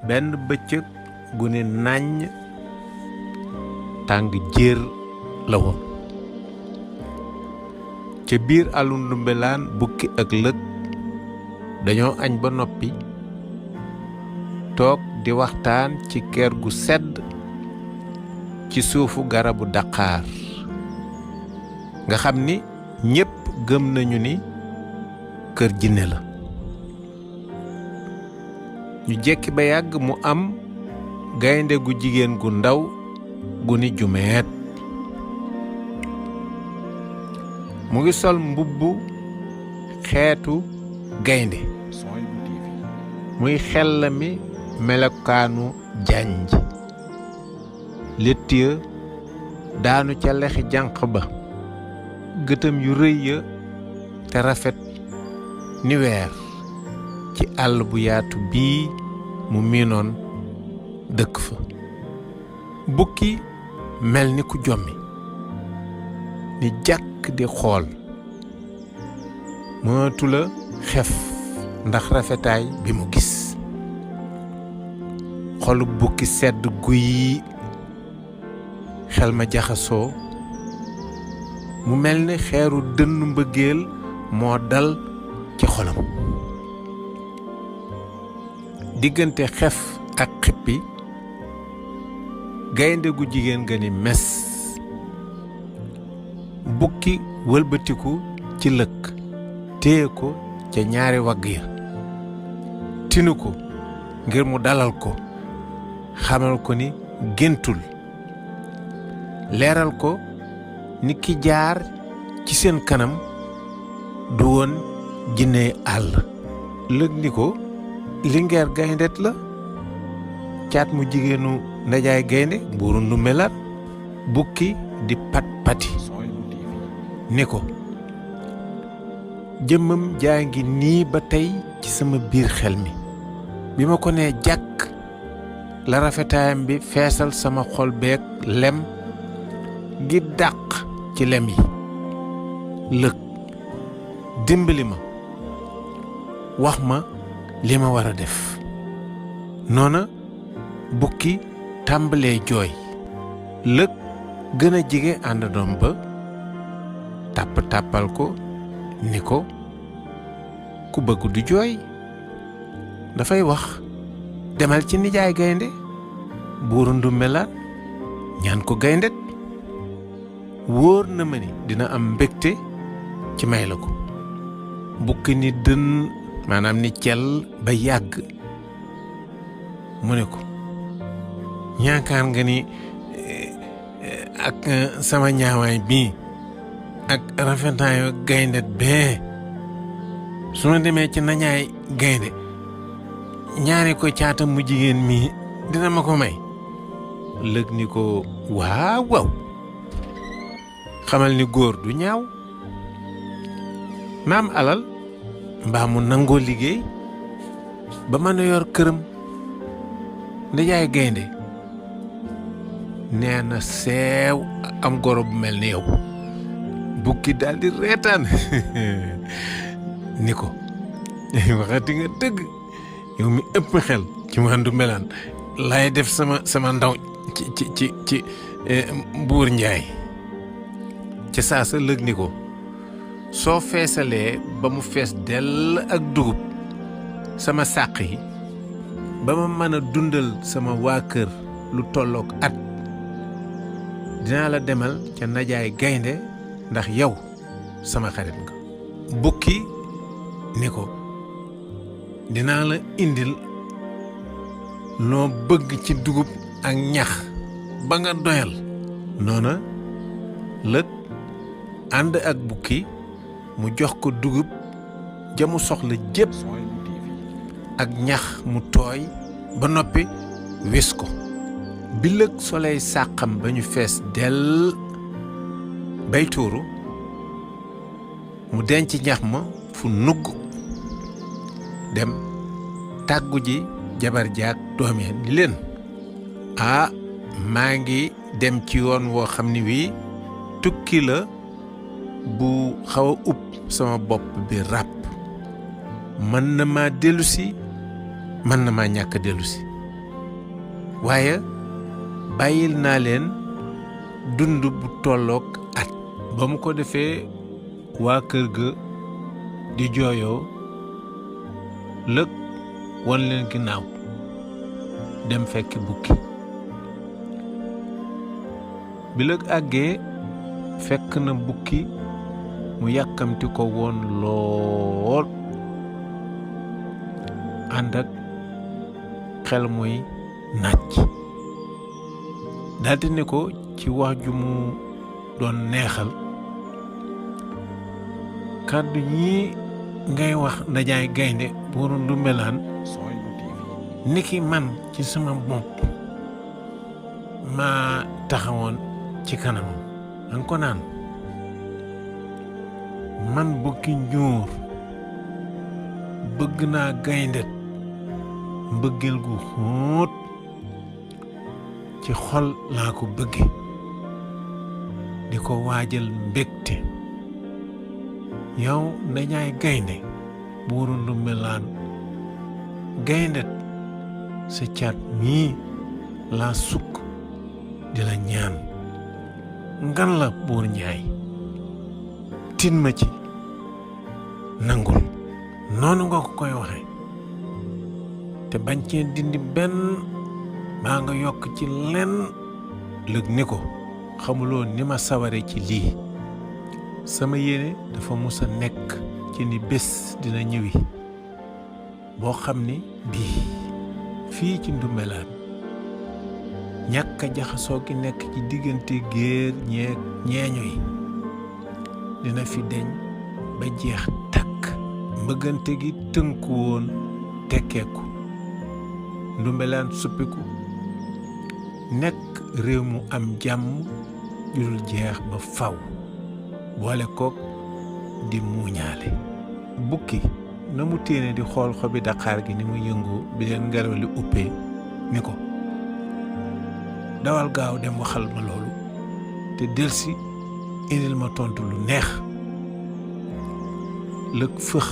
benn bëccëg gu ne nàññ tàng jër la woon ca biir àllu Ndoumbelane bukki ak lëg dañoo añ ba noppi toog di waxtaan ci kër gu sedd ci suufu garabu daqaar nga xam ni ñépp gëm nañu ni kër jinne la ñu jekki ba yàgg mu am gaynde gu jigéen gu ndaw gu ni jumeet mu ngi sol mbubbu xeetu gaynde muy xellami melokaanu janj létt ya daanu ca lexi jànq ba gëtam yu rëy ya te rafet ni weer ci àll bu yaatu bii mu miinoon dëkk fa bukki mel ni ku jommi ni jàkk di xool mënatu la xef ndax rafetaay bi mu gis xolu bukki sedd guy xel ma jaxasoo mu mel ni xeeru dënnu mbëggeel moo dal ci xolam diggante xef ak xippi gaynde gu jigéen ga ni mes bukki wëlbatiku ci lëkk téye ko ca ñaari wagg ya tinu ko ngir mu dalal ko xamal ko ni géntul leeral ko ni ki jaar ci seen kanam du woon jinne àll lëg ni ko lingeer gayndet la caat mu jigéenu ndajaay gaynde buuru Ndoumbelane bukki di pat pati ni ko jëmmam jaa ngi nii ba tey ci sama biir xel mi bi ma ko nee jàkk la rafetaayam bi feesal sama xol beeg lem gi dàq ci lem yi lëg dimbali ma wax ma li ma war a def noona bukki tàmbalee jooy lëg gën a jege àndandoom ba tàppal ko ni ko ku bëgg du jooy dafay wax demal ci nijaay gaynde buuru Ndoumbelane ñaan ko gayndet wóor na ma ni dina am mbégte ci may la ko bukki ni dën maanaam ni cel ba yàgg mu ne ko ñaakaar nga ni ak sama ñaawaay bii ak rafetaayu gayndet bee su ma demee ci nañaay gaynde ñaari ko caatam mu jigéen mii dina ma ko may lëg ni ko waaw waaw xamal ni góor du ñaaw naam alal mbaa mu nangoo liggéey ba mën a yor këram ndajaay gaynde nee na seew am goro bu mel ni yow bukki daldi reetaan ni ko waxati nga dëgg yow mi ëpp xel ci waa Ndoumbelane lay def sama ndaw ci buur njaay ci saa sa lëg ni ko soo feesalee ba mu fees dell ak dugub sama sàq yi ba ma mën a dundal sama waa kër lu tollook at dinaa la demal ca najaay gaynde ndax yow sama xarit nga bukki ni ko dinaa la indil loo bëgg ci dugub ak ñax ba nga doyal noona lëg ànd ak bukki mu jox ko dugub jamu soxla jépp ak ñax mu tooy ba noppi wis ko bi lëg soley sàqam ba ñu fees dell bay tuuru mu denc ñax ma fu nugg dem tàggu ji jabar jaag doom ya ni leen maa ngi dem ci yoon woo xam ni wii tukki la bu xaw a upp sama bopp bi ràpp mën na maa dellusi mën na maa ñàkk dellusi waaye bàyyil naa leen dund bu tolloog at. ba mu ko defee waa kër ga di jooyoo lëg wan leen ginnaaw dem fekki bukki bi lëg àggee fekk na bukki mu yàkkamti ko woon lool ànd ak xel muy nàcc daldi ne ko ci wax ju mu doon neexal kàddu yi ngay wax ndajaay gaynde buuru Ndoumbelane niki man ci sama bopp maa taxawoon ci kanamam danga ko naan man bukki njuur bëgg naa gayndet mbëggeel gu xóot ci xol laa ko bëgge di ko waajal mbégte yow ndajaay gaynde buuru Ndoumbelane gayndet sa caat mii laa sukk di la ñaan ngan la buur njaay tin ma ci nangul noonu nga ko koy waxe te bañ cee dindi benn maa nga yokk ci lenn lëg ni ko xamuloo ni ma saware ci lii sama yéene dafa mus a nekk ci ni bés dina ñëwi boo xam ni bii fii ci Ndoumbelane ñàkk a jaxasoo gi nekk ci diggante géer ñeeño yi dina fi deñ ba jeex takk mbëggante gi tënku woon tekkeeku Ndoumbelane suppiku nekk réew mu am jàmm ju dul jeex ba faw boole kook di muuñaale bukki na mu téene di xool xobi daqaar gi ni mu yëngoo bi leen ngelaw li uppee ni ko dawal gaaw dem waxal ma loolu te delsi indil ma tontu lu neex lëg fëx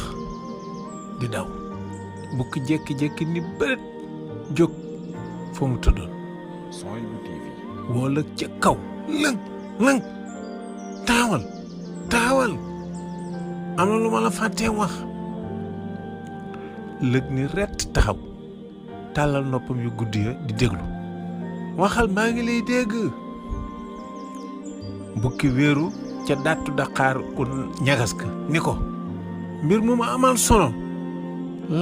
di daw bukki jékki-jékki ni bërët jóg fa mu tëddoon woo lëg ca kaw lëng taawal am na lu ma la fàttee wax lëg ni rett taxaw tàllal noppam yu guddi ya di déglu waxal maa ngi lay dégg bukki wéeru ca dàttu daqaar ku ñagas ka ni ko mbir mu ma amal solo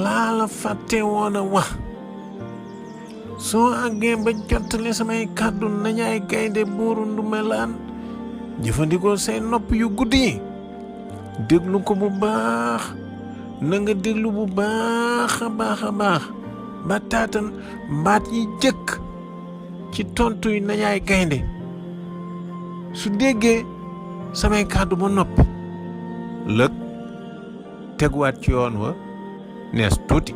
laa la fàtte woon a wax soo àggee ba jottali samay kàddu nañaay gaynde buuru Ndoumbelane jëfandikoo say nopp yu guddi yi déglu ko bu baax na nga déglu bu baax a baax ba taatan mbaat yi jëkk ci tontu yi nañaay gaynde su déggee samay kàddu ba noppi lëg teguwaat ci yoon wa nees tuuti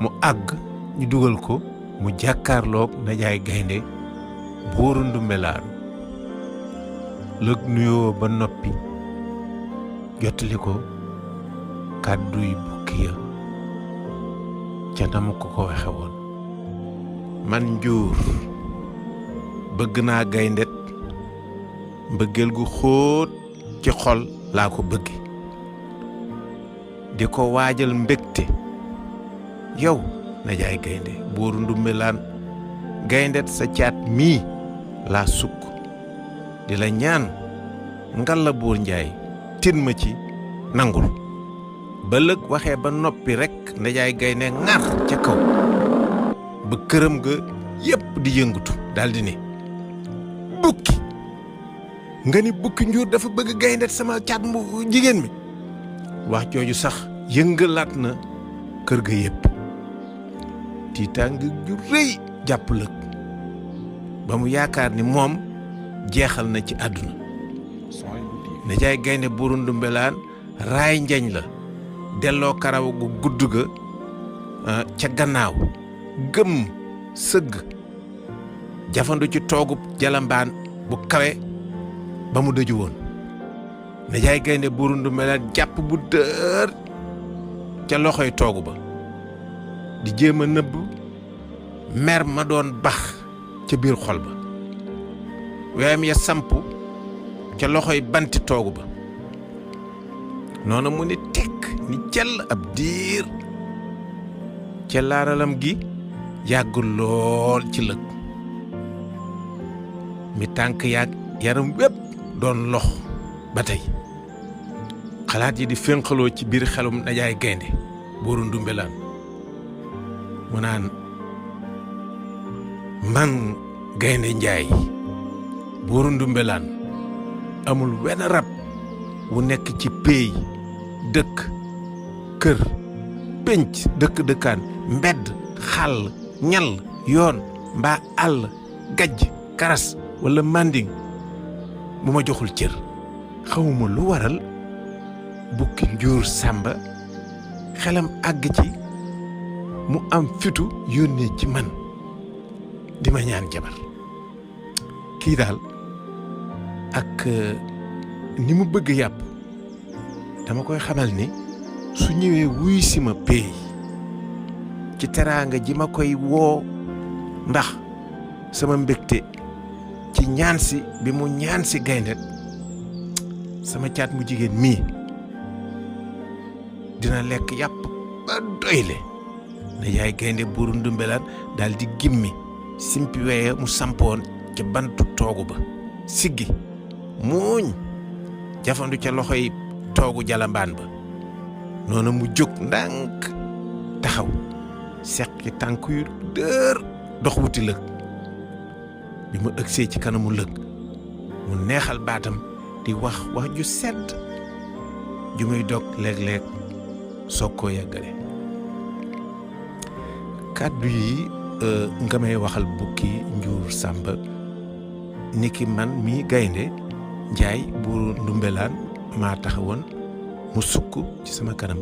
mu àgg ñu dugal ko mu jàkkaarloog najaay gaynde buuru Ndoumbelane lëg nuyoo ba noppi jottali ko kàddu yi bukki ya ca na mu ko waxe woon man njuur bëgg naa gayndet mbëggeel gu xóot ci xol laa ko bëgge di ko waajal mbégte yow najaay gaynde buuru Ndoumbelane gayndet sa caat mii laa sukk di la ñaan ngal la buur njaay tin ma ci nangul ba lëg waxee ba noppi rekk najaay gaynde ŋar ca kaw ba këram ga yépp di yëngatu daldi ne bukki nga ni bukki njuur dafa bëgg gayndet sama caat mu jigéen mi wax jooju sax yëngalaat na kër ga yépp tiitaang ju rëy jàpp lëg ba mu yaakaar ni moom jeexal na ci àdduna najaay gaynde buuru Ndoumbelane raay njañ la delloo karaw gu gudd ga ca gannaaw gëm sëgg jafandu ci toogub jalambaan bu kawe ba mu dëju woon najaay gaynde buuru Ndoumbelane jàpp bu dër ca loxoy toogu ba di jéem a nëbb mer ma doon bax ca biir xol ba weyam ya samp ca loxoy banti toogu ba noona mu ni tekk ni jàll ab diir ca laaralam gi yàgg lool ci lëg mi tànk yàgg yaram wépp doon lox ba tey xalaat yi di fénqaloo ci biir xelum Najaay Gaynde buuru Ndoumbelane mu naan man Gaynde Njaay buuru Ndoumbelane amul wenn rab wu nekk ci péey dëkk kër pénc dëkk-dëkkaan mbedd xàll ñal yoon mbaa àll gajj karas wala manding bu ma joxul cër xawuma lu waral bukki njuur sàmba xelam àgg ci mu am fitu yónnee ci man di ma ñaan jabar kii daal ak ni mu bëgg yàpp dama koy xamal ni su ñëwee wuy si ma péey ci teraanga ji ma koy woo ndax sama mbégte ci ñaan si bi mu ñaan si gaynde sama caat mu jigéen mii dina lekk yàpp ba doyle Najaay Gaynde buuru Ndoumbelane daal di gimmi simpi weye mu sampoon ca bantu toogu ba siggi muuñ jafandu ca loxoy toogu jalambaan ba noonu mu jóg ndànk taxaw seqi tànk yu dër dox wuti lëg bi ma ëgsee ci kanamu lëg mu neexal baatam di wax wax ju sedd ju muy dog léeg-léeg soog koo yàggale kàddu yi nga may waxal bukki njuur sàmba niki man mi Gaynde Njaay buuru Ndoumbelane maa taxawoon mu sukk ci sama kanam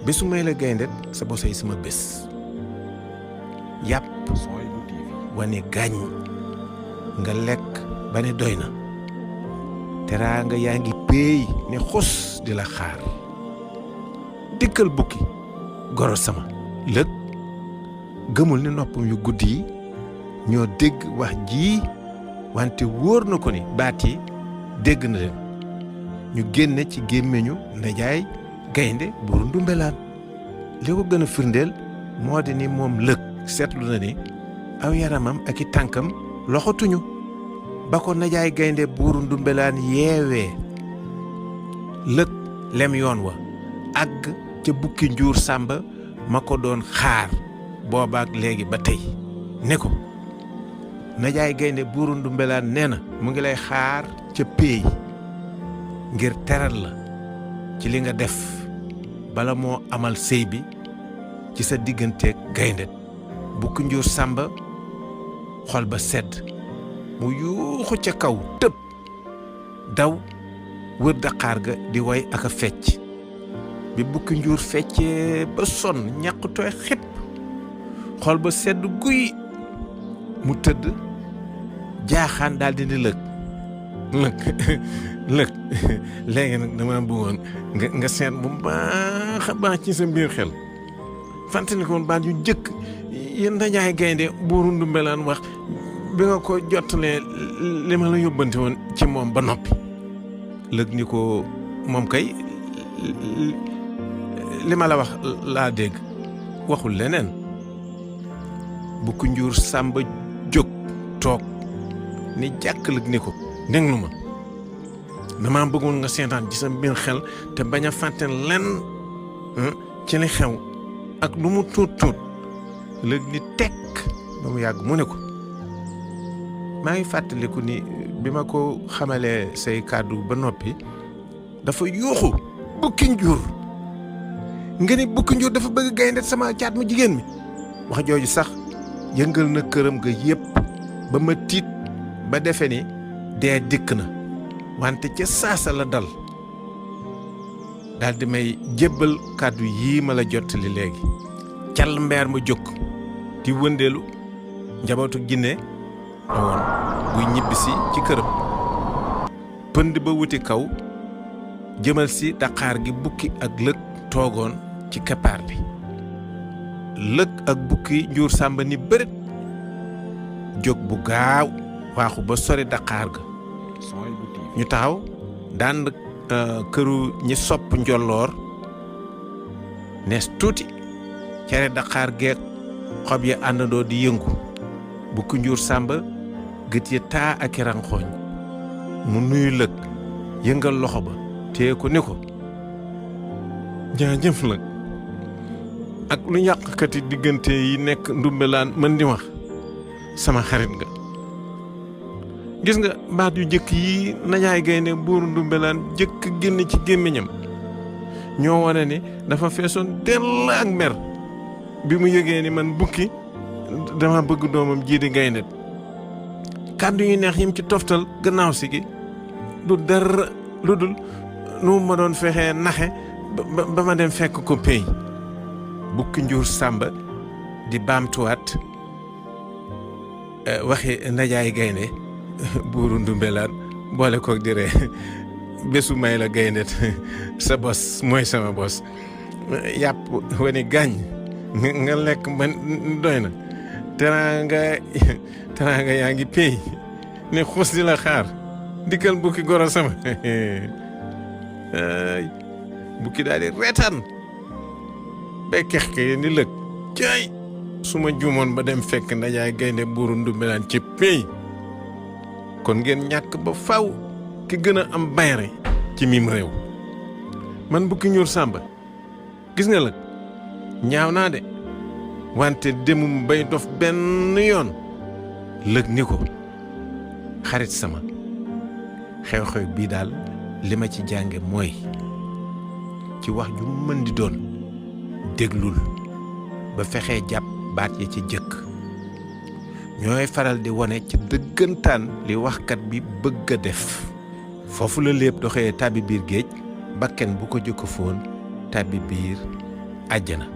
bésu may la gaynde sa bosay sama bés yàpp Souhaïbou TV wane gaañ nga lekk ba ne doy na teraanga yaa ngi péey ne xus di la xaar dikkal bukki goro sama lëg gëmul ni noppam yu guddi yi ñoo dégg wax ji wante wóor na ko ni baat yi dégg na leen ñu génne ci gémmiñu Najaay Gaynde buuru Ndoumbelane li ko gën a firndeel moo di ni moom lëg seetlu na ni aw yaramam ak i tànkam loxotuñu ba ko Najaay Gaynde buuru Ndoumbelane yeewee lëg lem yoon wa àgg ca bukki njuur sàmba ma ko doon xaar boobaak léegi ba tey ne ko Najaay Gaynde buuru Ndoumbelane nee na mu ngi lay xaar ca péey ngir teral la ci li nga def bala moo amal sëy bi ci sa digganteeg gaynde bukki njuur sàmba xol ba sedd mu yuuxu ca kaw tëb daw wër daqaar ga di way ak a fecc bi bukki njuur feccee ba sonn ñàq tooy xip xol ba sedd guy mu tëdd jaaxaan daal di lëg léegi nag dama bëggoon nga seet bu baax a baax ci sa biir xel fàttali ko baat yu jëkk yéen Najaay Gaynde buuru Ndoumbelane wax bi nga ko jottalee li ma la yóbbante woon ci moom ba noppi lëg ni ko moom kay li ma la wax laa dégg waxul leneen bukki njuur sàmba jóg toog ni jàkk lëg ni ko déglu ma dama bëggoon nga seetaan ci sa biir xel te bañ a fàtte lenn ci li xew ak lu mu tuut tuut lëg ni tekk ba mu yàgg mu ne ko maa ngi fàttaliku ni bi ma ko xamalee say kàddu ba noppi dafa yuuxu bukki njuur nga ni bukki njuur dafa bëgg gaynde sama caat mu jigéen mi wax jooju sax yëngal na këram ga yépp ba ma tiit ba defe ni dee dikk na wante ca saasa la dal daal di may jébbal kàddu yii ma la jottali léegi cal mbeer ma jóg di wëndeelu njabootu ginne la woon buy ñibbisi ci këram pënd ba wuti kaw jëmal si daqaar gi bukki ak lëg toogoon ci keppaar bi lëg ak bukki njuur sàmba ni bërët jóg bu gaaw waaxu ba sori daqaar ga ñu taxaw daan këru ñi sopp njolloor nees tuuti cere daqaar geeg xob ya àndandoo di yëngu bukki njuur sàmba gët ya taa ak i ranxooñ mu nuyu lëg yëngal loxo ba téye ko ni ko jaajëf lëg ak lu yàqkati diggante yi nekk Ndoumbelane mën di wax sama xarit nga gis nga baat yu jëkk yi najaay gaynde buur Ndoumbelane jëkk génn ci gémmiñam ñoo wane ni dafa feesoon dell ak mer bi mu yëgee ni man bukki dama bëgg doomam jii di gaynde kàddu yu neex yim ci toftal gannaaw si gi du dara lu dul nu ma doon fexee naxe ba ma dem fekk ko pey bukki njuur sàmba di baamtuwaat waxi najaay gaynde buuru Ndoumbelane boole koog di ree bésu may la gaynde sa bos mooy sama bos yàpp wani gàññ nga lekk man doy na teraanga yaa ngi pey ne xuus di la xaar dikkal bukki goro sama bukki daal di reetaan bay kex ke ni lëg caay su ma juumoon ba dem fekk ndajaay gaynde buuru Ndoumbelane ci pey kon ngeen ñàkk ba faw ki gën a am bayre ci mim réew man bukki ñuur sàmba gis nga lëg ñaaw naa de wante demum bay dof benn yoon lëg ni ko xarit sama xew-xew bii daal li ma ci jànge mooy ci wax ju mën di doon déglul ba fexee jàpp baat yi ci jëkk ñooy faral di wone ci dëggantaan li waxkat bi bëgg a def foofu la Léeb doxee tàbbi biir géej bakken bu ko jëkk foon tàbbi biir àjjana